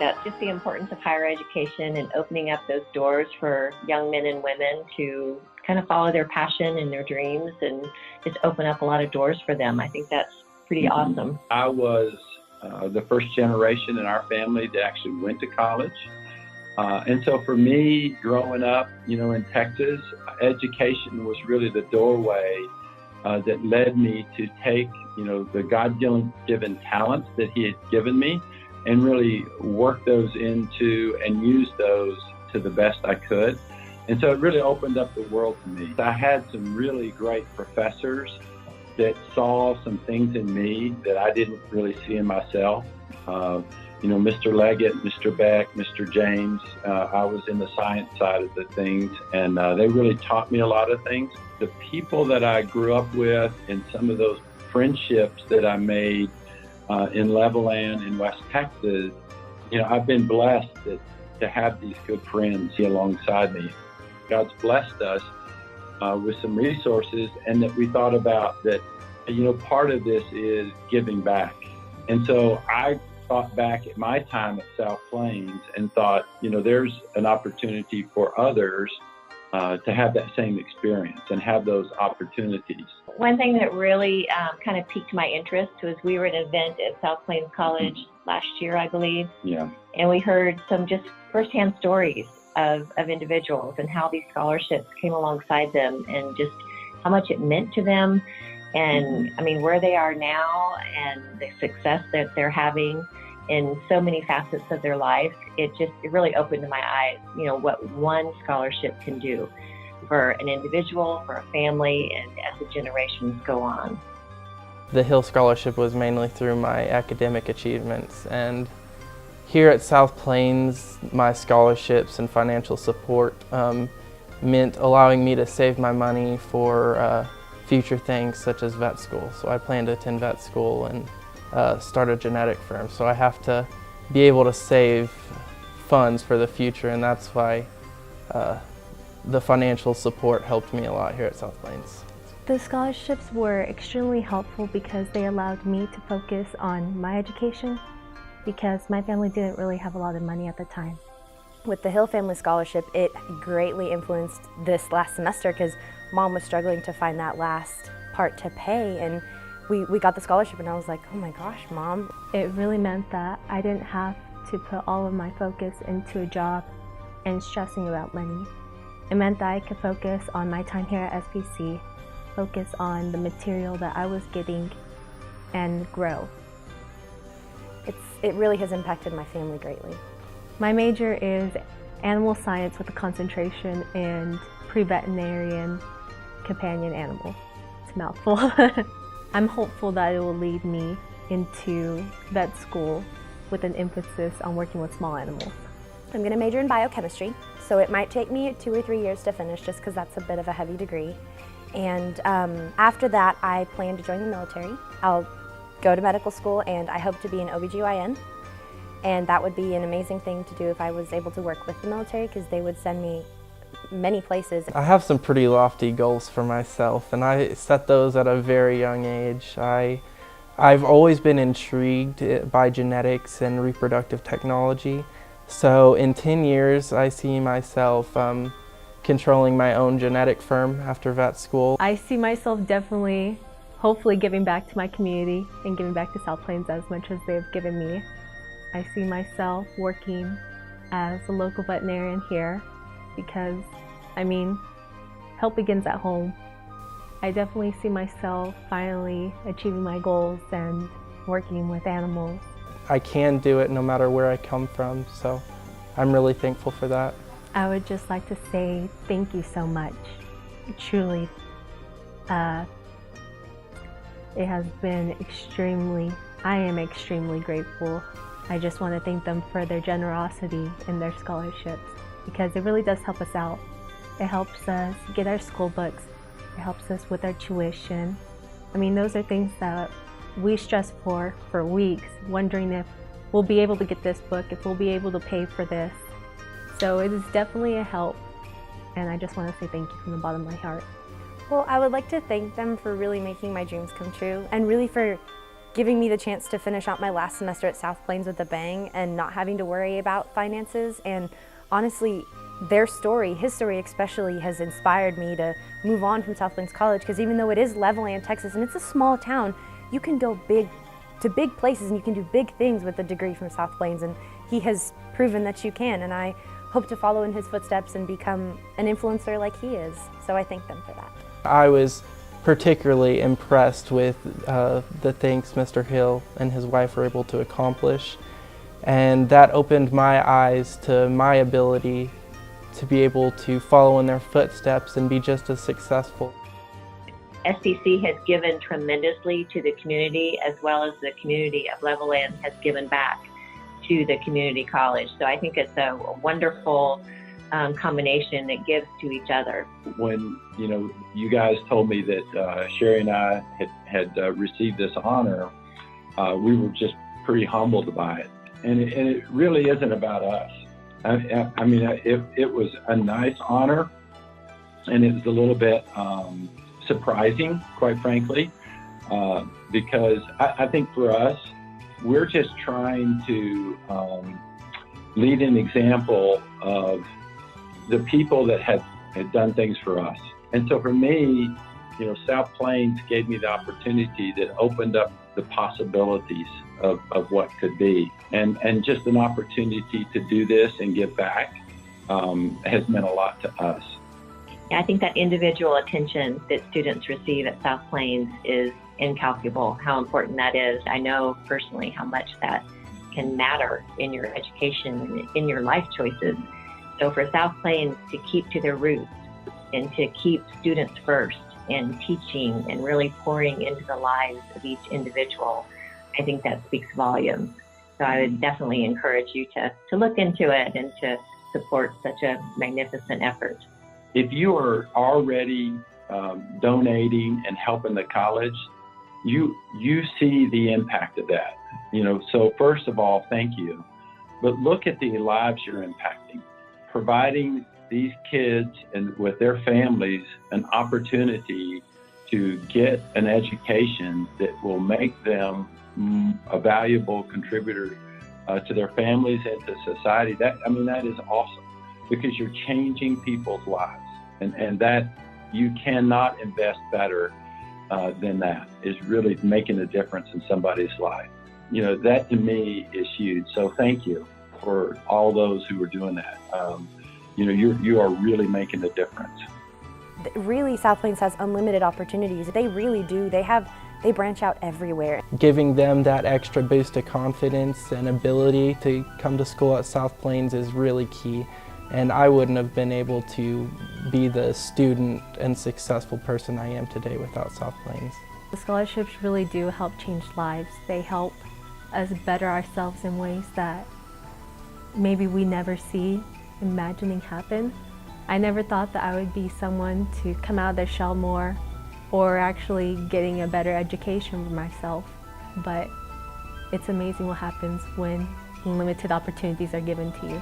that's just the importance of higher education and opening up those doors for young men and women to kind of follow their passion and their dreams and just open up a lot of doors for them. I think that's pretty awesome. I was the first generation in our family that actually went to college. And so for me, growing up, in Texas, education was really the doorway that led me to take, the God-given talents that He had given me and really work those into and use those to the best I could. And so it really opened up the world to me. I had some really great professors that saw some things in me that I didn't really see in myself. Mr. Leggett, Mr. Beck, Mr. James, I was in the science side of the things, and they really taught me a lot of things. The people that I grew up with and some of those friendships that I made in Levelland in West Texas, I've been blessed to have these good friends here alongside me. God's blessed us with some resources, and that we thought about that, part of this is giving back. And so I thought back at my time at South Plains and thought, there's an opportunity for others to have that same experience and have those opportunities. One thing that really kind of piqued my interest was we were at an event at South Plains College last year, I believe. Yeah. And we heard some just firsthand stories of individuals and how these scholarships came alongside them and just how much it meant to them. And where they are now and the success that they're having in so many facets of their life, it really opened my eyes, what one scholarship can do for an individual, for a family, and as the generations go on. The Hill Scholarship was mainly through my academic achievements, and here at South Plains, my scholarships and financial support meant allowing me to save my money for future things such as vet school. So I plan to attend vet school and start a genetic firm. So I have to be able to save funds for the future, and that's why the financial support helped me a lot here at South Plains. The scholarships were extremely helpful because they allowed me to focus on my education, because my family didn't really have a lot of money at the time. With the Hill Family Scholarship, it greatly influenced this last semester because Mom was struggling to find that last part to pay, and we got the scholarship, and I was like, oh my gosh, Mom. It really meant that I didn't have to put all of my focus into a job and stressing about money. It meant that I could focus on my time here at SPC, focus on the material that I was getting, and grow. It really has impacted my family greatly. My major is animal science with a concentration in pre-veterinarian companion animals. It's a mouthful. I'm hopeful that it will lead me into vet school with an emphasis on working with small animals. I'm going to major in biochemistry, so it might take me 2 or 3 years to finish just because that's a bit of a heavy degree. And after that, I plan to join the military. I'll go to medical school, and I hope to be an OBGYN. And that would be an amazing thing to do if I was able to work with the military, because they would send me many places. I have some pretty lofty goals for myself, and I set those at a very young age. I've always been intrigued by genetics and reproductive technology. So in 10 years, I see myself controlling my own genetic firm after vet school. I see myself definitely, hopefully, giving back to my community and giving back to South Plains as much as they've given me. I see myself working as a local veterinarian here because, help begins at home. I definitely see myself finally achieving my goals and working with animals. I can do it no matter where I come from, so I'm really thankful for that. I would just like to say thank you so much. Truly, it has been I am extremely grateful. I just want to thank them for their generosity in their scholarships, because it really does help us out. It helps us get our school books. It helps us with our tuition. Those are things that we stress for weeks, wondering if we'll be able to get this book, if we'll be able to pay for this. So it is definitely a help, and I just want to say thank you from the bottom of my heart. Well, I would like to thank them for really making my dreams come true, and really for giving me the chance to finish out my last semester at South Plains with a bang and not having to worry about finances. And honestly, their story, his story especially, has inspired me to move on from South Plains College, because even though it is Levelland, Texas, and it's a small town, you can go to big places and you can do big things with a degree from South Plains, and he has proven that you can, and I hope to follow in his footsteps and become an influencer like he is. So I thank them for that. I was particularly impressed with the things Mr. Hill and his wife were able to accomplish, and that opened my eyes to my ability to be able to follow in their footsteps and be just as successful. SPC has given tremendously to the community, as well as the community of Levelland has given back to the community college. So I think it's a wonderful combination that gives to each other. When you guys told me that Shari and I had received this honor, we were just pretty humbled by it. And it really isn't about us. I mean, it was a nice honor, and it was a little bit surprising, quite frankly, because I think for us, we're just trying to lead an example of the people that had done things for us. And so for me, South Plains gave me the opportunity that opened up the possibilities of what could be. And just an opportunity to do this and give back has meant a lot to us. Yeah, I think that individual attention that students receive at South Plains is incalculable, how important that is. I know personally how much that can matter in your education and in your life choices. So for South Plains to keep to their roots and to keep students first and teaching and really pouring into the lives of each individual, I think that speaks volumes. So I would definitely encourage you to look into it and to support such a magnificent effort. If you are already donating and helping the college, you see the impact of that. So first of all, thank you. But look at the lives you're impacting, providing these kids and with their families an opportunity to get an education that will make them a valuable contributor to their families and to society. That is awesome, because you're changing people's lives, and that you cannot invest better than that, is really making a difference in somebody's life. That to me is huge. So thank you for all those who are doing that. You are really making a difference. Really, South Plains has unlimited opportunities. They really do. They branch out everywhere. Giving them that extra boost of confidence and ability to come to school at South Plains is really key. And I wouldn't have been able to be the student and successful person I am today without South Plains. The scholarships really do help change lives. They help us better ourselves in ways that maybe we never see imagining happen. I never thought that I would be someone to come out of their shell more, or actually getting a better education for myself. But it's amazing what happens when limited opportunities are given to you.